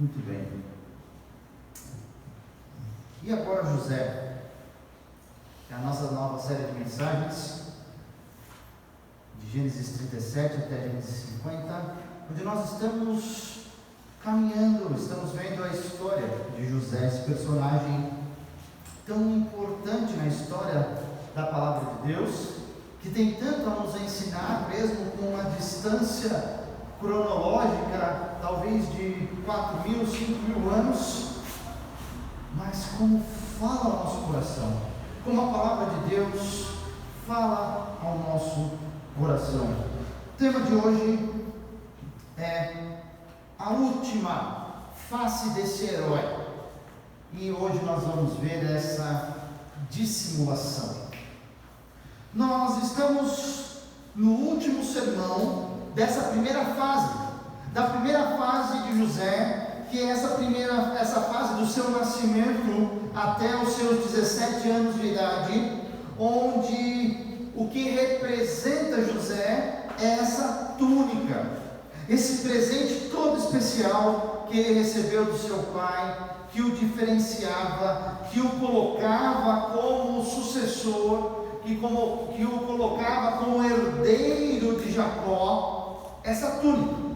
Muito bem. E agora José? É a nossa nova série de mensagens, de Gênesis 37 até Gênesis 50, onde nós estamos caminhando, estamos vendo a história de José, esse personagem tão importante na história da palavra de Deus, que tem tanto a nos ensinar, mesmo com uma distância cronológica, talvez de 4.000, 5.000 anos, mas como fala ao nosso coração, como a palavra de Deus fala ao nosso coração. O tema de hoje é a última face desse herói, e hoje nós vamos ver essa dissimulação. Nós estamos no último sermão dessa primeira fase, da primeira fase de José, que é essa fase do seu nascimento até os seus 17 anos de idade, onde o que representa José é essa túnica, esse presente todo especial que ele recebeu do seu pai, que o diferenciava, que o colocava como sucessor, que o colocava como herdeiro de Jacó, essa túnica.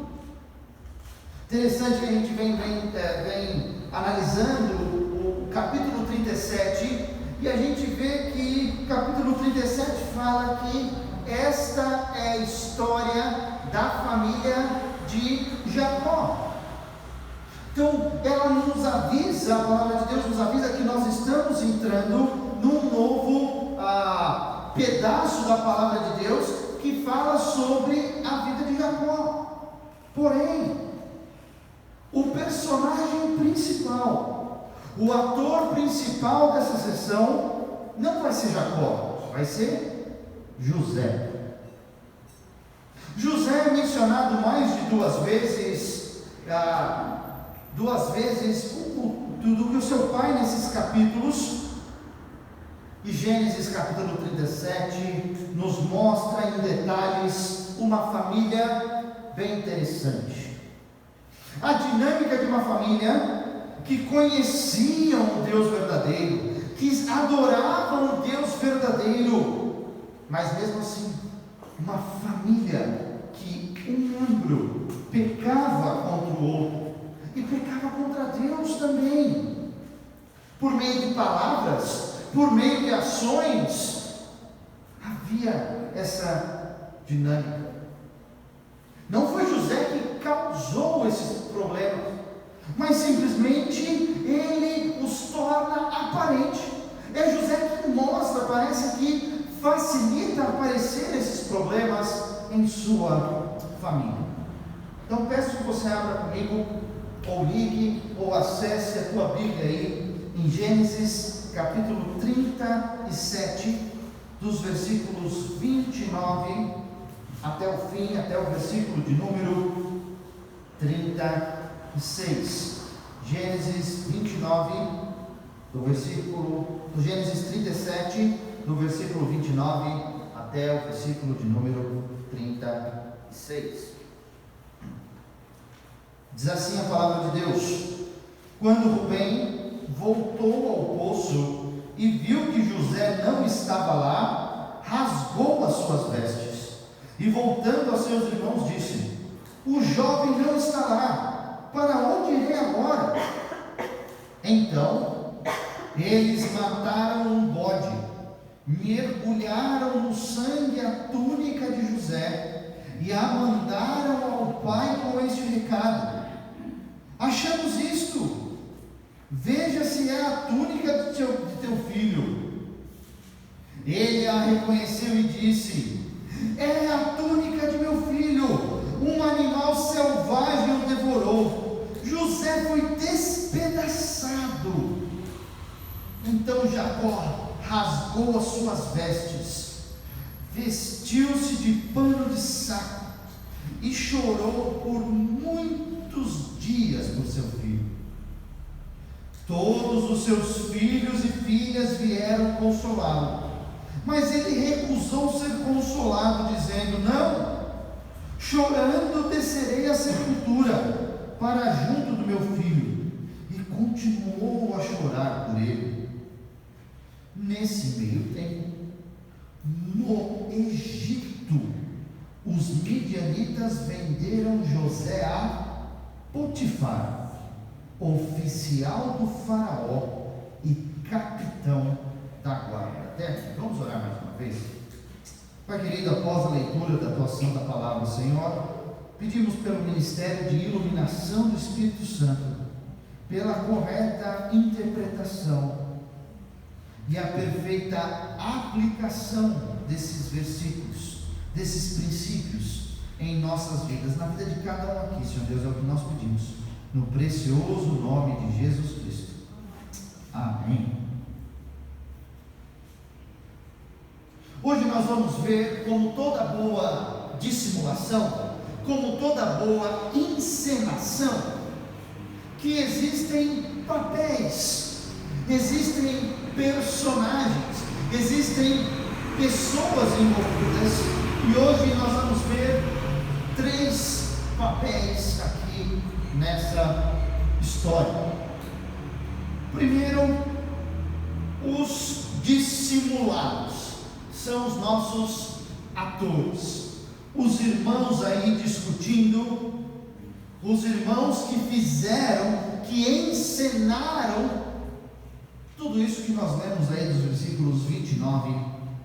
Interessante que a gente vem analisando o capítulo 37, e a gente vê que o capítulo 37 fala que esta é a história da família de Jacó. Então, ela nos avisa, a palavra de Deus nos avisa que nós estamos entrando num novo pedaço da palavra de Deus que fala sobre a vida de Jacó. Porém, o personagem principal, o ator principal dessa sessão, não vai ser Jacó, vai ser José. José é mencionado mais de duas vezes do que o seu pai nesses capítulos. E Gênesis capítulo 37 nos mostra em detalhes uma família bem interessante. A dinâmica de uma família que conheciam o Deus verdadeiro, que adoravam o Deus verdadeiro, mas mesmo assim, uma família que um membro pecava contra o outro e pecava contra Deus também, por meio de palavras, por meio de ações. Havia essa dinâmica. Não foi José que causou esses problemas, mas simplesmente ele os torna aparente. É José que mostra, parece que facilita aparecer esses problemas em sua família. Então peço que você abra comigo, ou ligue, ou acesse a tua Bíblia aí, em Gênesis capítulo 37, dos versículos 29 até o fim, até o versículo de número 36. Gênesis 29, Gênesis 37, do versículo 29 até o versículo de número 36. Diz assim a palavra de Deus: Quando Rubem voltou ao poço e viu que José não estava lá, rasgou as suas vestes e, voltando a seus irmãos, disse: O jovem não está lá, para onde irei agora? Então eles mataram um bode, mergulharam no sangue a túnica de José e a mandaram ao pai com este recado: Achamos isto, veja se é a túnica de teu filho. Ele a reconheceu e disse: É a túnica de meu filho, um animal selvagem o devorou. José foi despedaçado. Então Jacó rasgou as suas vestes, vestiu-se de pano de saco e chorou por muitos dias por seu filho. Todos os seus filhos e filhas vieram consolá-lo, mas ele recusou ser consolado, dizendo: Não, chorando descerei à sepultura. para junto do meu filho, e continuou a chorar por ele. Nesse meio tempo, no Egito, os midianitas venderam José a Potifar, oficial do faraó e capitão da guarda. Vamos orar mais uma vez? Pai querido, após a leitura da tua santa palavra, Senhor, pedimos pelo ministério de iluminação do Espírito Santo, pela correta interpretação e a perfeita aplicação desses versículos, desses princípios em nossas vidas, na vida de cada um aqui, Senhor Deus, é o que nós pedimos, no precioso nome de Jesus Cristo. Amém. Hoje nós vamos ver, como toda boa dissimulação, como toda boa encenação, que existem papéis, existem personagens, existem pessoas envolvidas, e hoje nós vamos ver 3 papéis aqui nessa história. Primeiro, os dissimulados, são os nossos atores, os irmãos aí discutindo, os irmãos que fizeram, que encenaram tudo isso que nós lemos aí dos versículos 29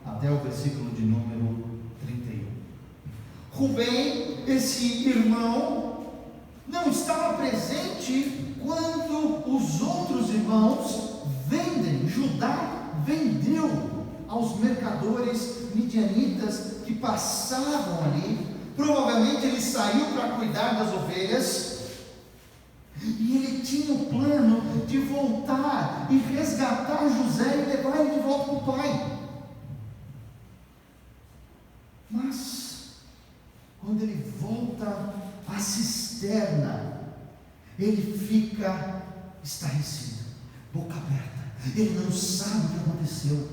até o versículo de número 31. Rubem, esse irmão, não estava presente quando os outros irmãos vendem. Judá vendeu aos mercadores midianitas que passavam ali. Provavelmente ele saiu para cuidar das ovelhas, e ele tinha o plano de voltar e resgatar José e levar ele de volta para o pai. Mas quando ele volta à cisterna, ele fica estarrecido, boca aberta. Ele não sabe o que aconteceu.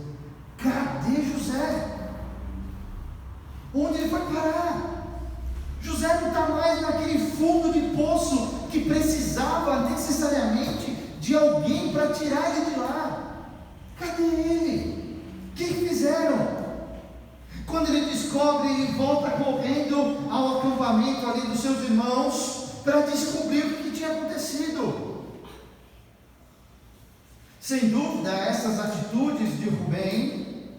Cadê José? Onde ele foi parar? José não está mais naquele fundo de poço que precisava necessariamente de alguém para tirar ele de lá. Cadê ele? O que fizeram? Quando ele descobre, ele volta correndo ao acampamento ali dos seus irmãos para descobrir o que tinha acontecido. Sem dúvida, essas atitudes de Rubem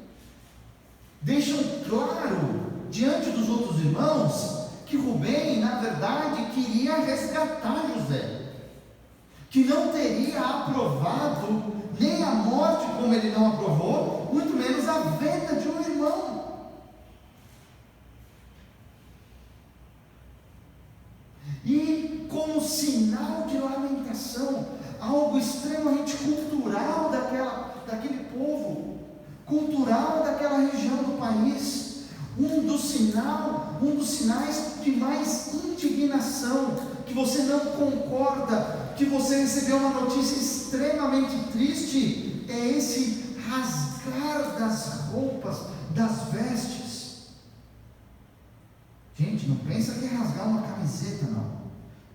deixam claro diante dos outros irmãos que Rubem, na verdade, queria resgatar José, que não teria aprovado nem a morte, como ele não aprovou, muito menos a venda de um irmão. E como sinal de lamentação, algo extremamente cultural daquele povo, cultural daquela região do país, um dos sinais de mais indignação, que você não concorda, que você recebeu uma notícia extremamente triste, é esse rasgar das roupas, das vestes. Gente, não pensa que é rasgar uma camiseta, não,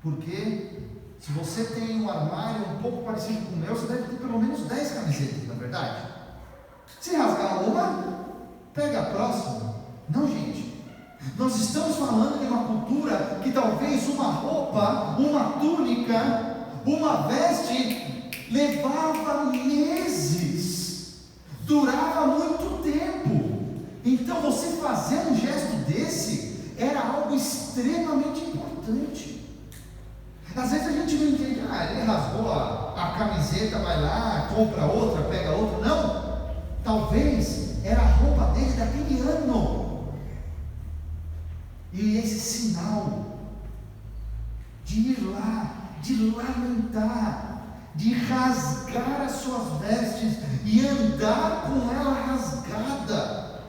porque se você tem um armário um pouco parecido com o meu, você deve ter pelo menos 10 camisetas, não é verdade? Se rasgar uma, pega a próxima. Não, gente, nós estamos falando de uma cultura que talvez uma roupa, uma túnica, uma veste levava meses, durava muito tempo. Então você fazer um gesto desse era algo extremamente importante. Às vezes a gente não entende, ele rasgou a camiseta, vai lá, compra outra, pega outra. Não, talvez era a roupa dele daquele ano. E esse sinal de ir lá, de lamentar, de rasgar as suas vestes e andar com ela rasgada,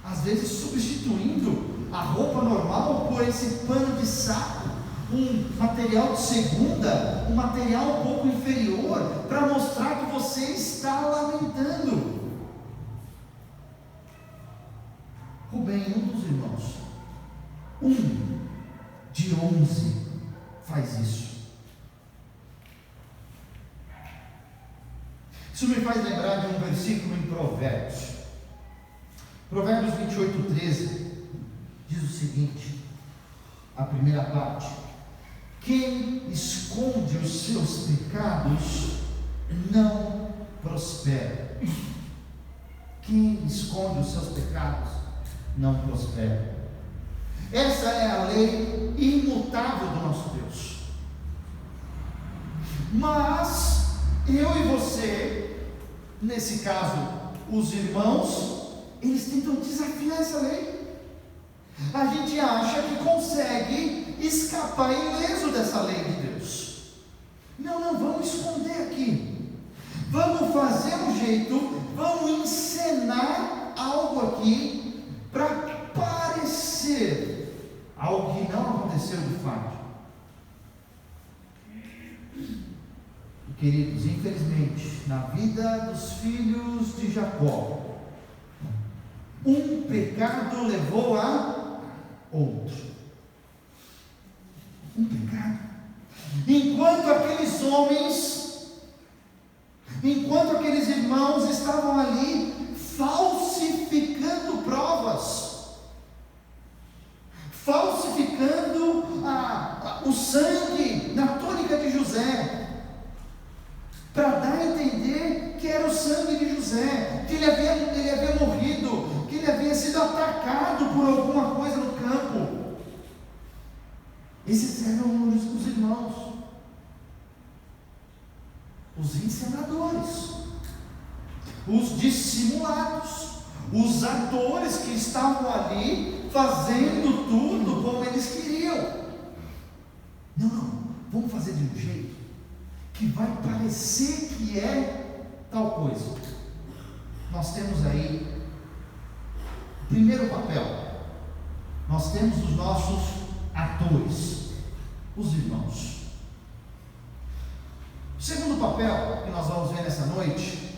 às vezes substituindo a roupa normal por esse pano de saco, um material de segunda, um material um pouco inferior, para mostrar que você está lamentando. Rubem, um dos irmãos, de 11 faz isso. Isso me faz lembrar de um versículo em Provérbios. Provérbios 28:13 diz o seguinte, a primeira parte: quem esconde os seus pecados não prospera. Quem esconde os seus pecados não prospera. Essa é a lei imutável do nosso Deus. Mas eu e você, nesse caso os irmãos, eles tentam desafiar essa lei. A gente acha que consegue escapar ileso dessa lei de Deus. Não, vamos esconder aqui. Vamos fazer um jeito, vamos encenar algo aqui para parecer algo que não aconteceu de fato. Queridos, infelizmente, na vida dos filhos de Jacó, um pecado levou a outro. Um pecado. Enquanto aqueles irmãos estavam ali falsificando provas, falsificando o sangue na túnica de José, para dar a entender que era o sangue de José, que ele havia morrido, que ele havia sido atacado por alguma coisa no campo. Esses eram os irmãos, os encenadores, os dissimulados, os atores que estavam ali fazendo tudo como eles queriam. Não, vamos fazer de um jeito que vai parecer que é tal coisa. Nós temos aí o primeiro papel. Nós temos os nossos atores, os irmãos. O segundo papel que nós vamos ver nessa noite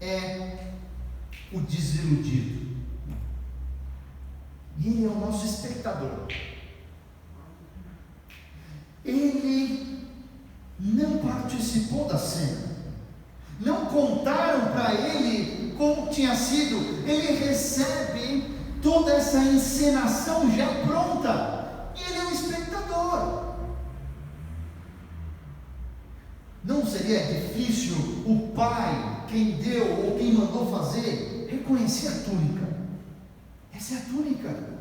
é o desiludido. E ele é o nosso espectador. Ele não participou da cena, não contaram para ele como tinha sido. Ele recebe toda essa encenação já pronta, e ele é um espectador. Não seria difícil o pai, quem deu ou quem mandou fazer, reconhecer a túnica? Essa é a túnica.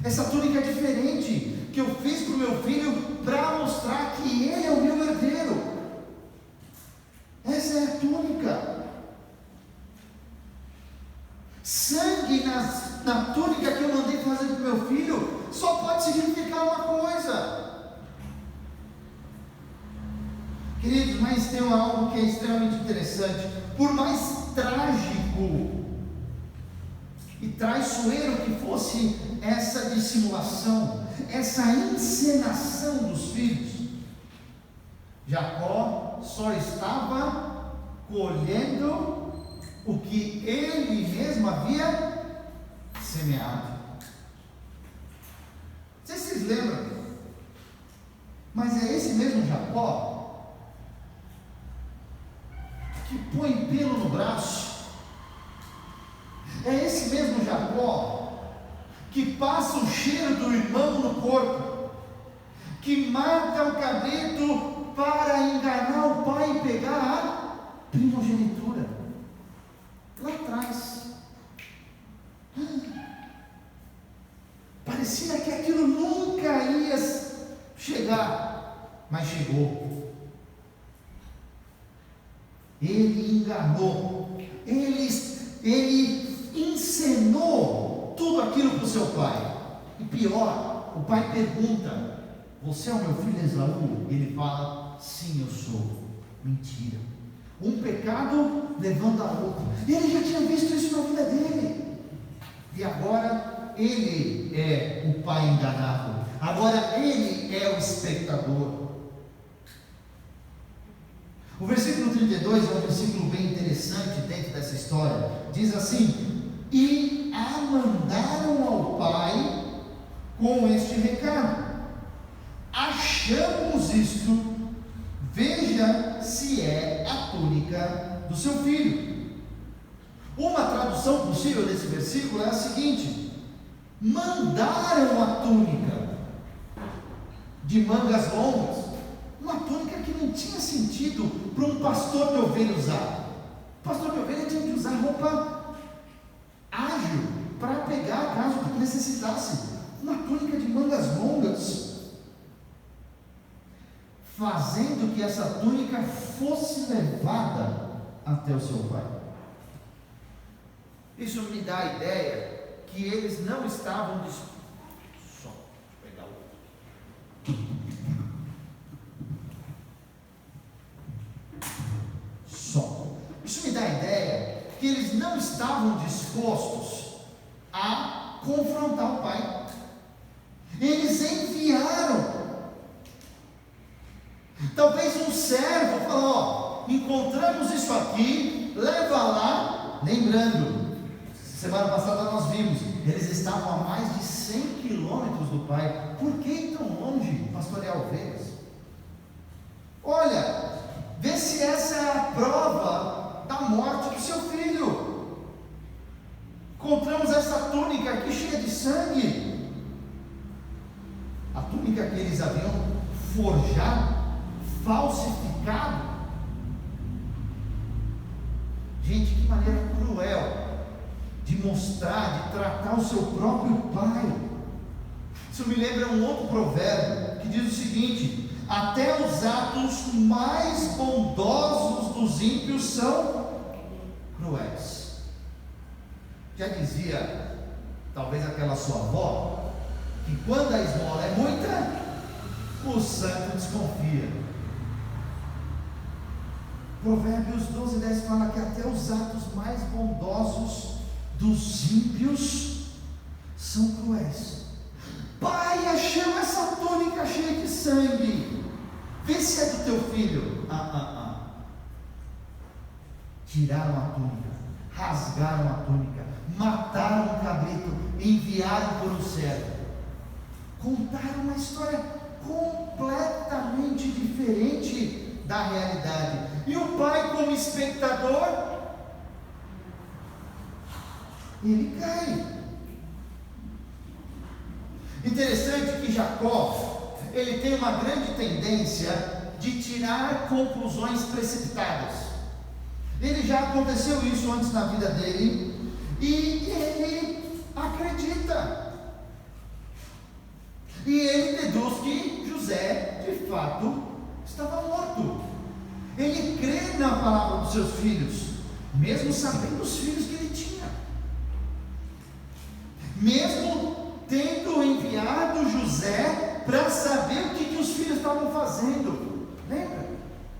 Essa túnica é diferente, que eu fiz para o meu filho para mostrar que ele é o meu herdeiro. Essa é a túnica. Sangue na túnica que eu mandei fazer para o meu filho só pode significar uma coisa. Queridos, mas tem algo que é extremamente interessante. Por mais trágico e traiçoeiro que fosse essa dissimulação, essa encenação dos filhos, Jacó só estava colhendo o que ele mesmo havia semeado. Não sei se vocês lembram, mas é esse mesmo Jacó que põe pelo no braço. É esse mesmo Jacó que passa o cheiro do irmão no corpo, que mata o cabrito para enganar o pai e pegar a primogenitura. Lá atrás, parecia que aquilo nunca ia chegar, mas chegou. Ele enganou, ele encenou tudo aquilo para o seu pai. E pior, o pai pergunta: você é o meu filho Esaú? Ele fala: sim, eu sou. Mentira. Um pecado levando a outro. Ele já tinha visto isso na vida dele, e agora ele é o pai enganado. Agora ele é o espectador. O versículo 32 é um versículo bem interessante dentro dessa história. Diz assim: e a mandaram ao pai com este recado. isto, veja se é a túnica do seu filho. Uma tradução possível desse versículo é a seguinte: mandaram a túnica de mangas longas, uma túnica que não tinha sentido para um pastor de ovelha usar. O pastor de ovelha tinha que usar roupa ágil para pegar caso que necessitasse. Uma túnica de mangas longas, fazendo que essa túnica fosse levada até o seu pai. Isso me dá a ideia que eles não estavam Isso me dá a ideia que eles não estavam dispostos a confrontar o pai. Eles enviaram. Talvez um servo falou: encontramos isso aqui, leva lá. Lembrando, semana passada nós vimos, eles estavam a mais de 100 quilômetros do pai. Por que tão longe pastorear ovelhas? Olha, vê se essa é a prova da morte do seu filho. Encontramos essa túnica aqui cheia de sangue. A túnica que eles haviam forjado, falsificado. Gente, que maneira cruel de mostrar, de tratar o seu próprio pai. Isso me lembra um outro provérbio que diz o seguinte: até os atos mais bondosos dos ímpios são cruéis. Já dizia, talvez aquela sua avó, que quando a esmola é muita, o santo desconfia. Provérbios 12:10 fala que até os atos mais bondosos dos ímpios são cruéis. Pai, achamos essa túnica cheia de sangue, vê se é do teu filho. Tiraram a túnica, rasgaram a túnica, mataram o cabrito, enviaram por um servo. Contaram uma história completamente diferente da realidade. E o pai, como espectador, ele cai. Interessante que Jacó, ele tem uma grande tendência de tirar conclusões precipitadas. Ele já aconteceu isso antes na vida dele, e ele acredita. E ele deduz que José, de fato, estava morto. Ele crê na palavra dos seus filhos, mesmo sabendo os filhos que ele tinha, mesmo tendo enviado José para saber o que os filhos estavam fazendo. Lembra?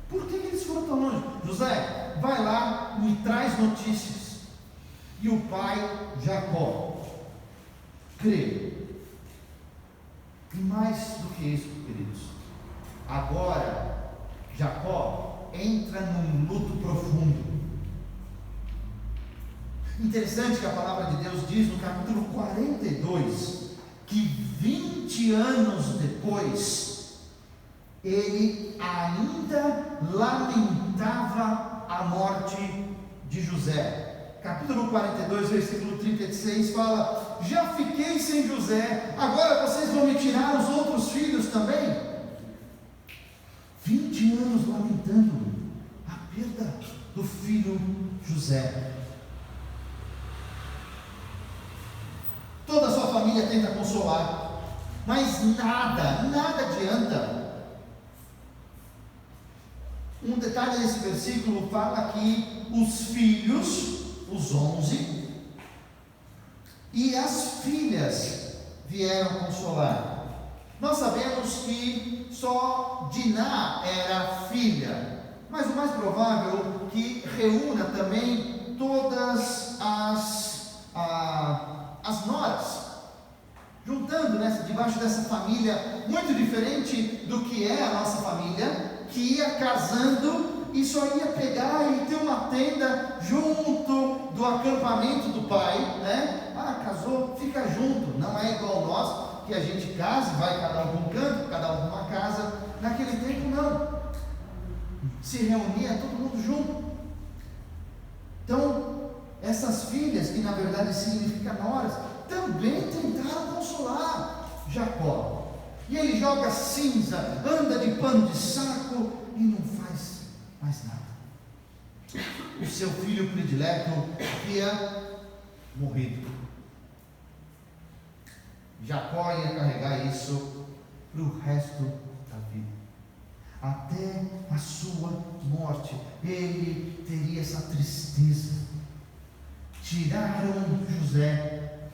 Por que eles foram tão longe? José, vai lá, me traz notícias. E o pai Jacó crê. E mais do que isso, queridos, agora Jacó entra num luto profundo. Interessante que a palavra de Deus diz no capítulo 42 que 20 anos depois ele ainda lamentava a morte de José. Capítulo 42, versículo 36 fala: já fiquei sem José, agora vocês vão me tirar os outros filhos também? 20 anos lamentando a perda do filho José. Toda a sua família tenta consolar, mas nada adianta. Um detalhe nesse versículo fala que os filhos, os 11, e as filhas vieram consolar. Nós sabemos que só Diná era filha, mas o mais provável é que reúna também todas as noras, juntando, debaixo dessa família muito diferente do que é a nossa família, que ia casando e só ia pegar e ter uma tenda junto do acampamento do pai, né? Casou, fica junto. Não é igual nós, que a gente case, vai cada um para um canto, cada um para uma casa. Naquele tempo não, se reunia todo mundo junto. Então, essas filhas, que na verdade significam noras, também tentaram consolar Jacó. E ele joga cinza, anda de pano de saco e não faz mais nada. O seu filho predileto havia morrido. Jacó ia carregar isso para o resto da vida. Até a sua morte, ele teria essa tristeza. Tiraram José.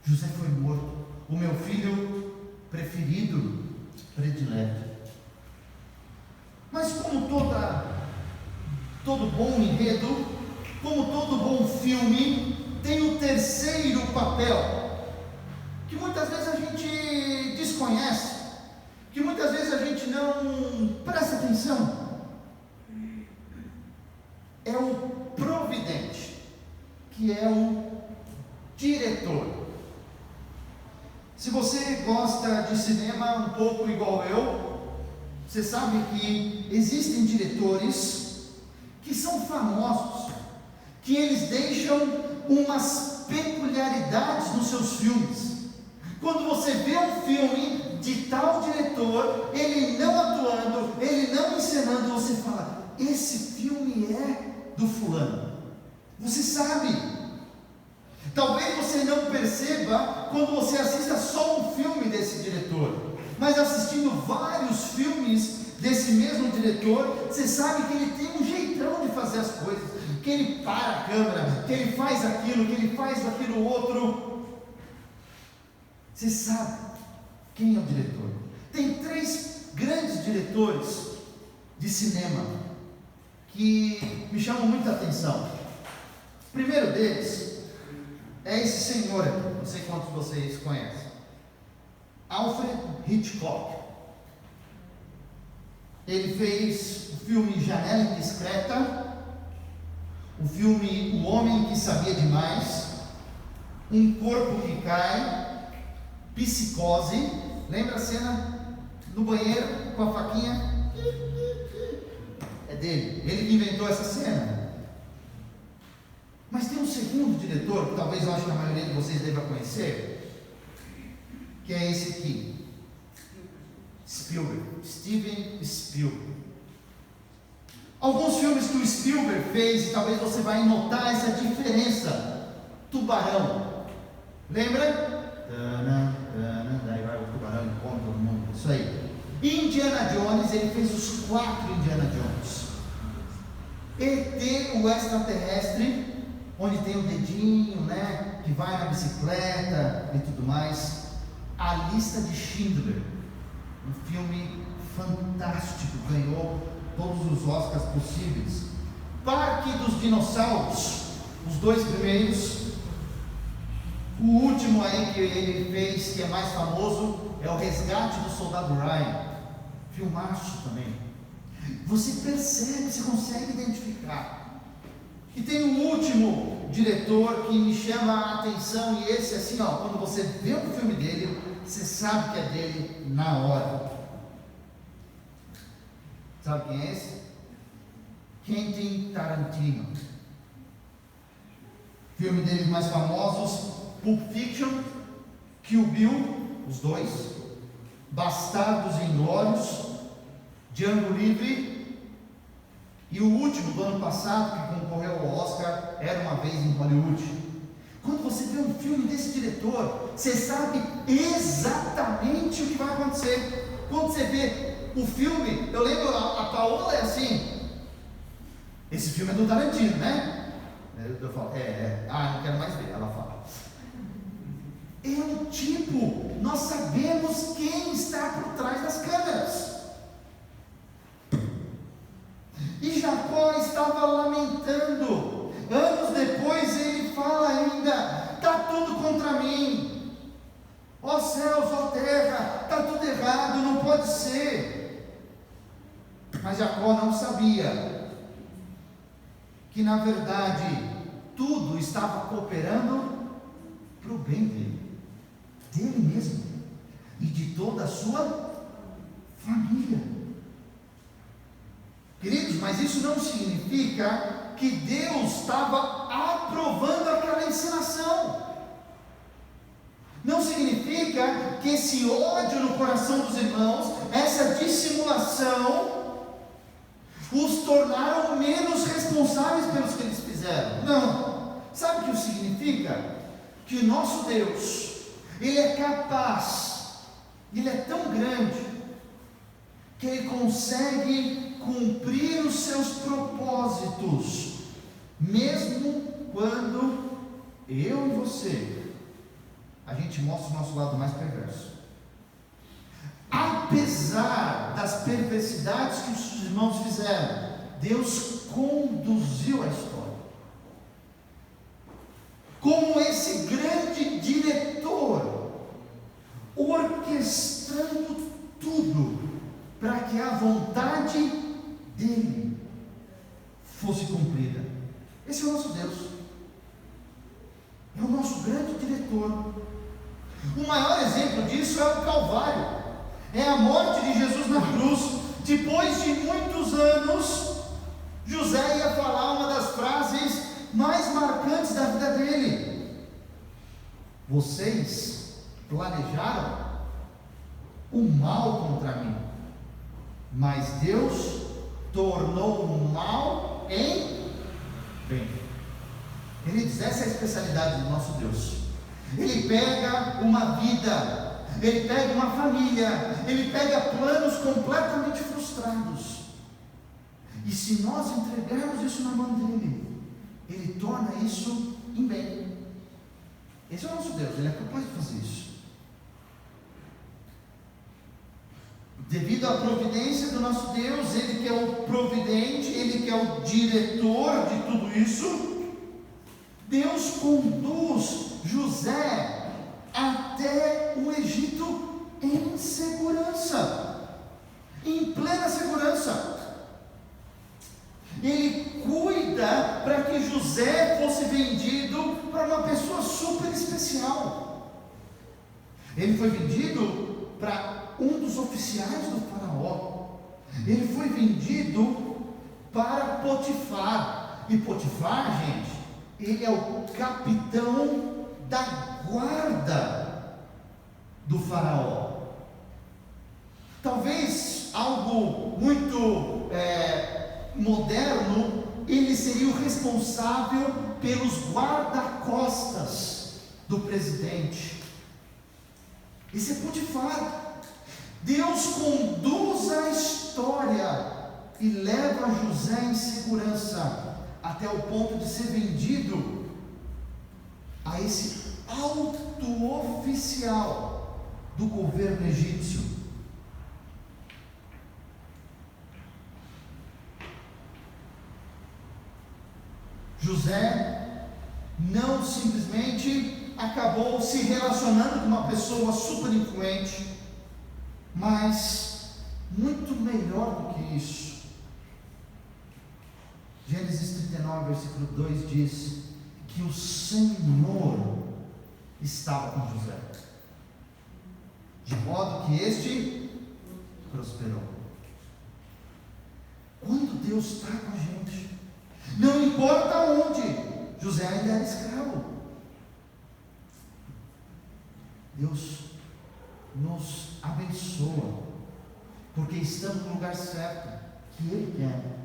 José foi morto. O meu filho preferido, predileto. Mas como todo bom enredo, como todo bom filme, tem o terceiro papel, que muitas vezes a gente desconhece, que muitas vezes a gente não presta atenção. É o providente, que é o diretor. Se você gosta de cinema um pouco igual eu, você sabe que existem diretores que são famosos, que eles deixam umas peculiaridades nos seus filmes. Quando você vê um filme de tal diretor, ele não atuando, ele não encenando, você fala, esse filme é do fulano. Você sabe. Talvez você não perceba quando você assista só um filme desse diretor, mas assistindo vários filmes desse mesmo diretor, você sabe que ele tem um jeitão de fazer as coisas, que ele para a câmera, que ele faz aquilo, que ele faz aquilo outro. Você sabe quem é o diretor. Tem 3 grandes diretores de cinema que me chamam muita atenção. O primeiro deles é esse senhor aqui, não sei quantos de vocês conhecem, Alfred Hitchcock. Ele fez o filme Janela Indiscreta, o filme O Homem que Sabia Demais, Um Corpo que Cai, Psicose. Lembra a cena no banheiro com a faquinha? É dele, ele que inventou essa cena. Mas tem um segundo diretor, que talvez eu acho que a maioria de vocês deva conhecer, que é esse aqui, Spielberg, Steven Spielberg. Alguns filmes que o Spielberg fez, e talvez você vai notar essa diferença. Tubarão, lembra? Daí vai o tubarão e come todo mundo, isso aí. Indiana Jones, ele fez os 4 Indiana Jones. ET, o extraterrestre, onde tem o dedinho, né, que vai na bicicleta e tudo mais. A Lista de Schindler, um filme fantástico, ganhou todos os Oscars possíveis. Parque dos Dinossauros, os 2 primeiros. O último aí que ele fez, que é mais famoso, é o Resgate do Soldado Ryan, filmaço também. Você percebe, você consegue identificar. E tem um último diretor que me chama a atenção, e esse assim, ó, quando você vê o filme dele, você sabe que é dele na hora. Sabe quem é esse? Quentin Tarantino. Filme deles mais famosos: Pulp Fiction, Kill Bill, os 2, Bastardos Inglórios, Django Livre. E o último do ano passado, que concorreu ao Oscar, Era Uma Vez em Hollywood. Quando você vê um filme desse diretor, você sabe exatamente o que vai acontecer. Quando você vê o filme, eu lembro, a Paola é assim, esse filme é do Tarantino, né? Eu falo, não quero mais ver, ela fala. É um tipo, nós sabemos quem está por trás das câmeras. E Jacó estava lamentando. Anos depois ele fala ainda: está tudo contra mim. Ó céus, ó terra, está tudo errado, não pode ser. Mas Jacó não sabia que na verdade tudo estava cooperando para o bem dele mesmo. sua família. Queridos, mas isso não significa que Deus estava aprovando aquela ensinação. Não significa que esse ódio no coração dos irmãos, essa dissimulação, os tornaram menos responsáveis pelos que eles fizeram. Não. Sabe o que isso significa? Que o nosso Deus, Ele é capaz, Ele é tão grande, que Ele consegue cumprir os seus propósitos, mesmo quando eu e você, a gente mostra o nosso lado mais perverso. Apesar das perversidades que os irmãos fizeram, Deus conduziu a história. Como esse grande diretor, orquestrando tudo, para que a vontade dele fosse cumprida. Esse é o nosso Deus. É o nosso grande diretor. O maior exemplo disso é o Calvário. É a morte de Jesus na cruz. Depois de muitos anos, José ia falar uma das frases mais marcantes da vida dele: vocês planejaram o mal contra mim, mas Deus tornou o mal em bem. Ele diz, essa é a especialidade do nosso Deus. Ele pega uma vida, Ele pega uma família, Ele pega planos completamente frustrados, e se nós entregarmos isso na mão dele, Ele torna isso em bem. Esse é o nosso Deus, Ele é capaz de fazer isso. Devido à providência do nosso Deus, Ele que é o providente, Ele que é o diretor de tudo isso, Deus conduz José até o Egito em segurança, em plena segurança. Ele cuida para que José fosse vendido para uma pessoa super especial. Ele foi vendido para um dos oficiais do faraó. Ele foi vendido para Potifar. E Potifar, gente, ele é o capitão da guarda do faraó. Talvez algo muito moderno, ele seria o responsável pelos guarda-costas do presidente. Esse é Potifar. Deus conduz a história e leva José em segurança até o ponto de ser vendido a esse alto oficial do governo egípcio. José não simplesmente acabou se relacionando com uma pessoa super influente, mas muito melhor do que isso. Gênesis 39, versículo 2 diz que o Senhor estava com José, de modo que este prosperou. Quando Deus está com a gente, não importa onde, José ainda era escravo, Deus nos abençoa, porque estamos no lugar certo, que Ele quer.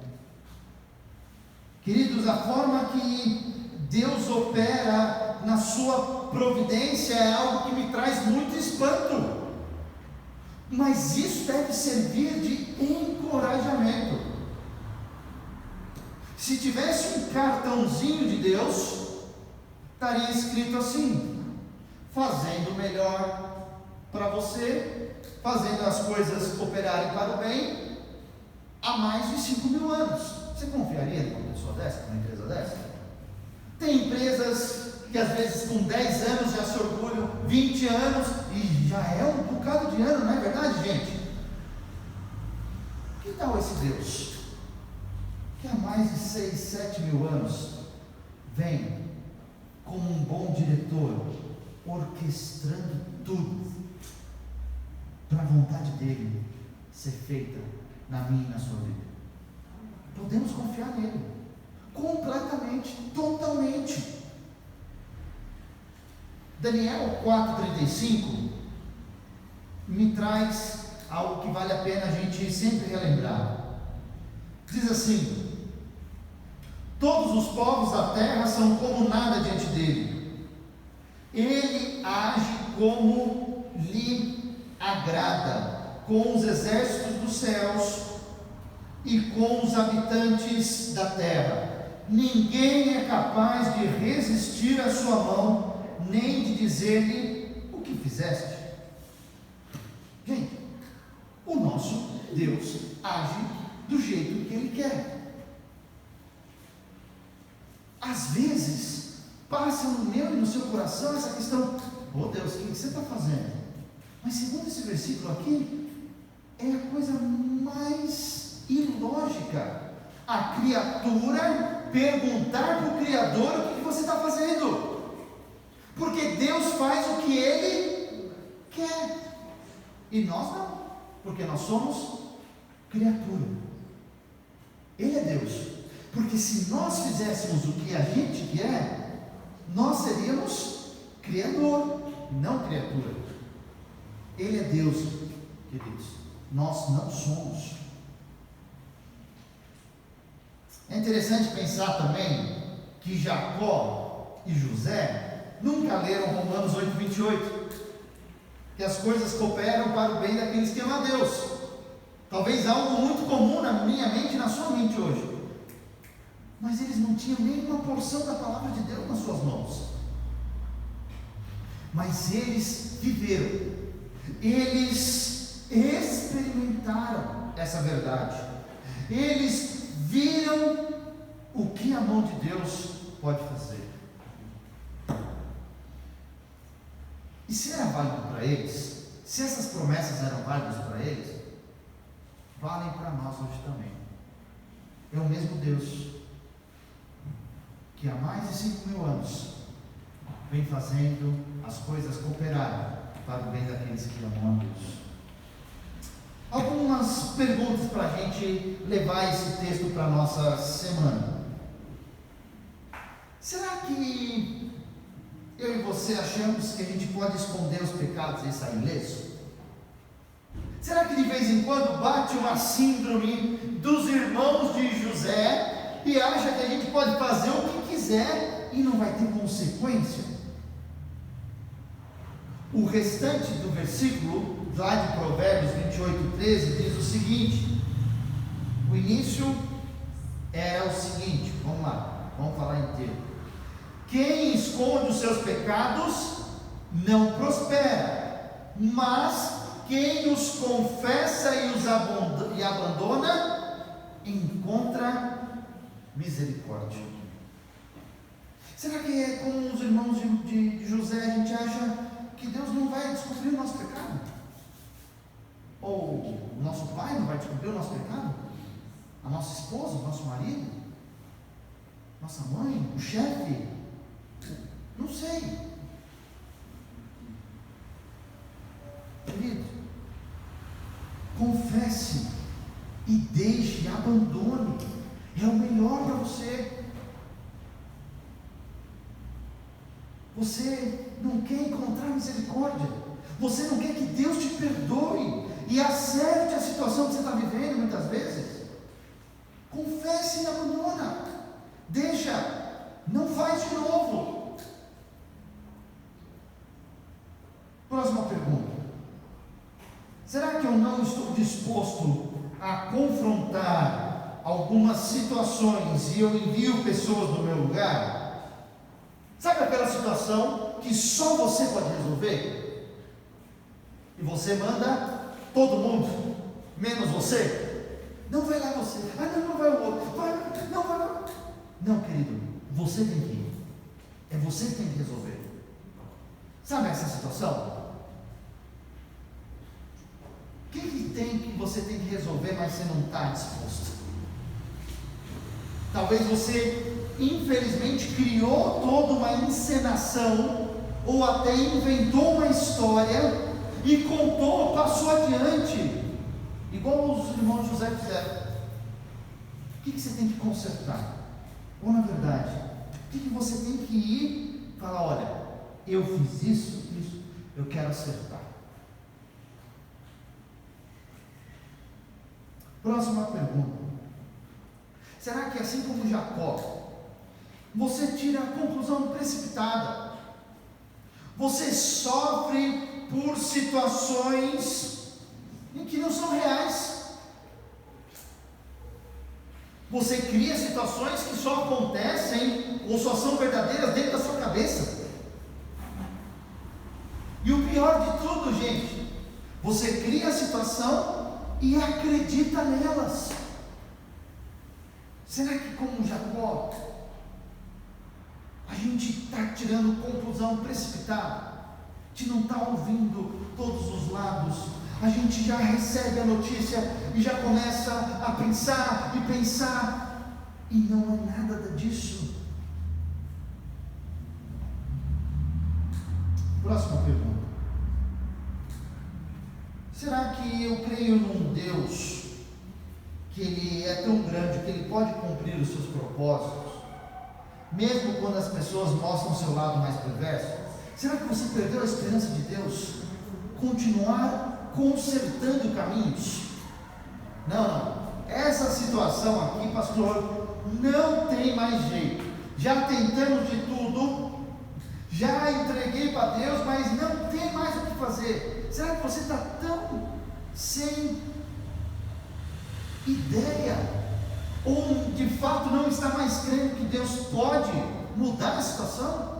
Queridos, a forma que Deus opera na sua providência é algo que me traz muito espanto, mas isso deve servir de encorajamento. Se tivesse um cartãozinho de Deus, estaria escrito assim: fazendo o melhor para você, fazendo as coisas operarem para o bem, há mais de 5.000 anos. Você confiaria numa pessoa dessa, numa empresa dessa? Tem empresas que às vezes com 10 anos já se orgulham, 20 anos, e já é um bocado de ano, não é verdade, gente? Que tal esse Deus, que há mais de 6.000, 7.000 anos, vem como um bom diretor, orquestrando tudo para a vontade dele ser feita na minha e na sua vida. Podemos confiar nele, completamente, totalmente. Daniel 4,35 me traz algo que vale a pena a gente sempre relembrar. Diz assim: todos os povos da terra são como nada diante dele. Ele age como lhe agrada, com os exércitos dos céus e com os habitantes da terra. Ninguém é capaz de resistir à sua mão, nem de dizer-lhe: o que fizeste? Gente, o nosso Deus age do jeito que Ele quer. Às vezes, passa no meu e no seu coração essa questão: oh Deus, o que você está fazendo? Mas segundo esse versículo aqui, é a coisa mais ilógica a criatura perguntar para o Criador o que você está fazendo, porque Deus faz o que Ele quer, e nós não, porque nós somos criatura. Ele é Deus, porque se nós fizéssemos o que a gente quer, nós seríamos criador, não criatura. Ele é Deus, queridos, nós não somos. É interessante pensar também que Jacó e José nunca leram Romanos 8,28, que as coisas cooperam para o bem daqueles que amam a Deus. Talvez algo muito comum na minha mente e na sua mente hoje, mas eles não tinham nenhuma porção da palavra de Deus nas suas mãos. Mas eles viveram, eles experimentaram essa verdade, eles viram o que a mão de Deus pode fazer. E se era válido para eles, se essas promessas eram válidas para eles, valem para nós hoje também. É o mesmo Deus que há mais de 5.000 anos vem fazendo as coisas cooperarem para o bem daqueles que amam a Deus. Algumas perguntas para a gente levar esse texto para a nossa semana. Será que eu e você achamos que a gente pode esconder os pecados e sair ileso? Será que de vez em quando bate uma síndrome dos irmãos de José e acha que a gente pode fazer o que quiser e não vai ter consequência? O restante do versículo, lá de Provérbios 28:13, diz o seguinte: o início era o seguinte, vamos lá, vamos falar inteiro. Quem esconde os seus pecados não prospera, mas quem os confessa e abandona, encontra misericórdia. Será que é como os irmãos de José, a gente acha que Deus não vai descobrir o nosso pecado? Ou o nosso pai não vai descobrir o nosso pecado? A nossa esposa, o nosso marido? Nossa mãe? O chefe? Não sei. Querido, confesse e deixe, abandone. É o melhor para você. Você não quer encontrar misericórdia, você não quer que Deus te perdoe e acerte a situação que você está vivendo muitas vezes. Confesse e abandona, deixa, não faz de novo. Próxima pergunta: será que eu não estou disposto a confrontar algumas situações e eu envio pessoas no meu lugar? Sabe aquela situação que só você pode resolver? E você manda todo mundo, menos você? Não vai lá você, não vai o outro, não vai. Não, querido, você tem que ir. É você que tem que resolver. Sabe essa situação? O que tem que você tem que resolver, mas você não está disposto? Talvez você infelizmente criou toda uma encenação ou até inventou uma história e contou, passou adiante, igual os irmãos de José fizeram. O que você tem que consertar? Ou na verdade, o que você tem que ir e falar: olha, eu fiz isso, eu quero acertar. Próxima pergunta: será que assim como Jacó, você tira a conclusão precipitada? Você sofre por situações em que não são reais. Você cria situações que só acontecem ou só são verdadeiras dentro da sua cabeça. E o pior de tudo, gente, você cria a situação e acredita nelas. Será que, como Jacó, a gente está tirando conclusão precipitada? A gente não está ouvindo todos os lados. A gente já recebe a notícia e já começa a pensar e pensar, e não é nada disso. Próxima pergunta: será que eu creio num Deus que Ele é tão grande que Ele pode cumprir os seus propósitos, mesmo quando as pessoas mostram o seu lado mais perverso? Será que você perdeu a esperança de Deus continuar consertando caminhos? Não. Essa situação aqui, pastor, não tem mais jeito. Já tentamos de tudo, já entreguei para Deus, mas não tem mais o que fazer. Será que você está tão sem ideia, ou de fato não está mais crendo que Deus pode mudar a situação?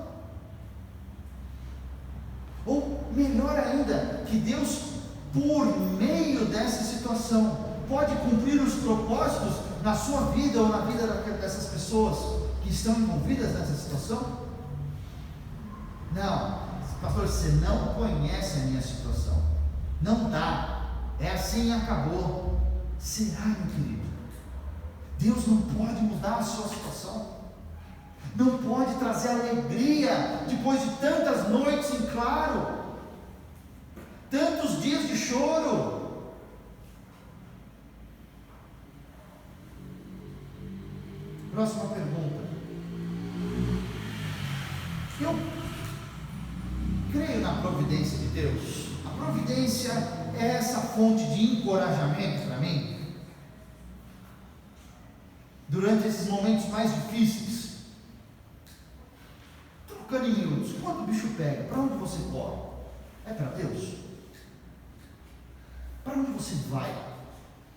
Ou melhor ainda, que Deus, por meio dessa situação, pode cumprir os propósitos na sua vida ou na vida dessas pessoas que estão envolvidas nessa situação? Não, pastor, você não conhece a minha situação, não dá, é assim e acabou. Será, meu querido? Deus não pode mudar a sua situação? Não pode trazer alegria depois de tantas noites em claro, tantos dias de choro? Próxima pergunta: eu creio na providência de Deus. A providência é essa fonte de encorajamento para mim durante esses momentos mais difíceis. Trocando em miúdos, quando o bicho pega, para onde você corre? É para Deus? Para onde você vai?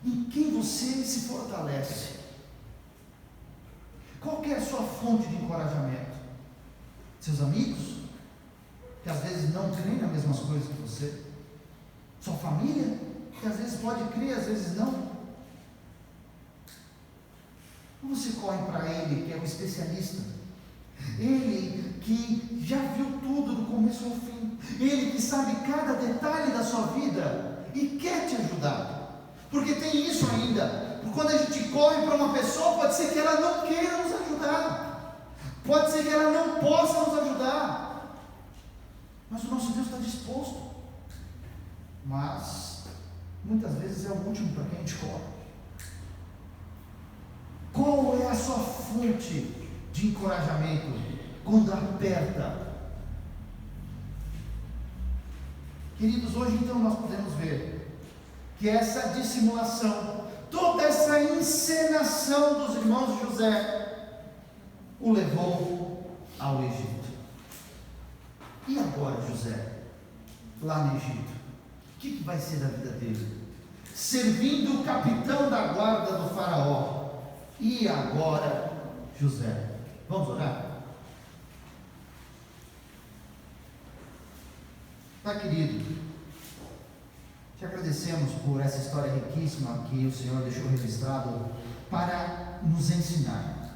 Em quem você se fortalece? Qual que é a sua fonte de encorajamento? Seus amigos, que às vezes não creem nas mesmas coisas que você? Sua família, que às vezes pode crer, às vezes não? Ou você corre para Ele, que é o especialista? Ele que já viu tudo do começo ao fim, Ele que sabe cada detalhe da sua vida e quer te ajudar. Porque tem isso ainda, quando a gente corre para uma pessoa, pode ser que ela não queira nos ajudar, pode ser que ela não possa nos ajudar, mas o nosso Deus está disposto. Mas muitas vezes é o último para quem a gente corre. Qual é a sua fonte de encorajamento quando aperta? Queridos, hoje então nós podemos ver que essa dissimulação, toda essa encenação dos irmãos de José o levou ao Egito. E agora José, lá no Egito, o que vai ser da vida dele? Servindo o capitão da guarda do faraó. E agora José, vamos orar? Pai querido, te agradecemos por essa história riquíssima que o Senhor deixou registrado para nos ensinar.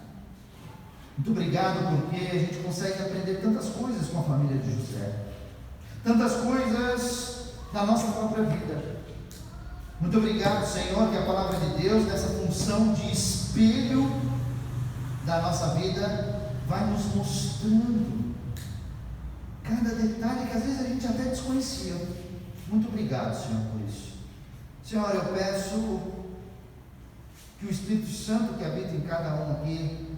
Muito obrigado, porque a gente consegue aprender tantas coisas com a família de José, tantas coisas da nossa própria vida. Muito obrigado, Senhor, que a palavra de Deus, nessa função de espelho da nossa vida, vai nos mostrando cada detalhe que às vezes a gente até desconhecia. Muito obrigado, Senhor, por isso. Senhor, eu peço que o Espírito Santo que habita em cada um aqui,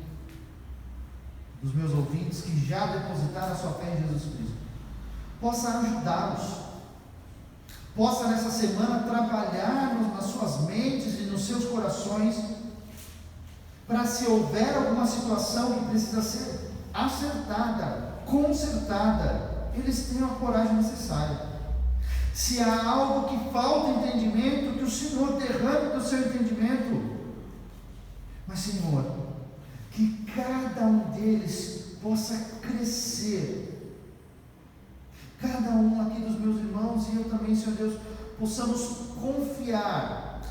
dos meus ouvintes, que já depositaram a sua fé em Jesus Cristo, possa ajudá-los, possa nessa semana trabalhar nas suas mentes e nos seus corações, para se houver alguma situação que precisa ser acertada, consertada, eles tenham a coragem necessária. Se há algo que falta entendimento, que o Senhor derrame do seu entendimento. Mas, Senhor, que cada um deles possa crescer. Cada um aqui dos meus irmãos e eu também, Senhor Deus, possamos confiar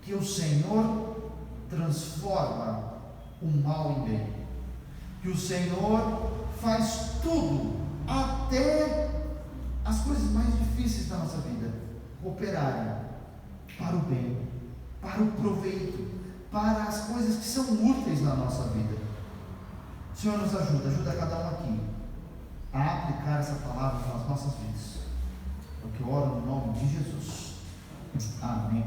que o Senhor transforma o mal em bem. Que o Senhor faz tudo, até as coisas mais difíceis da nossa vida, cooperarem para o bem, para o proveito, para as coisas que são úteis na nossa vida. Senhor, nos ajuda cada um aqui a aplicar essa palavra nas nossas vidas. É o que eu oro no nome de Jesus. Amém.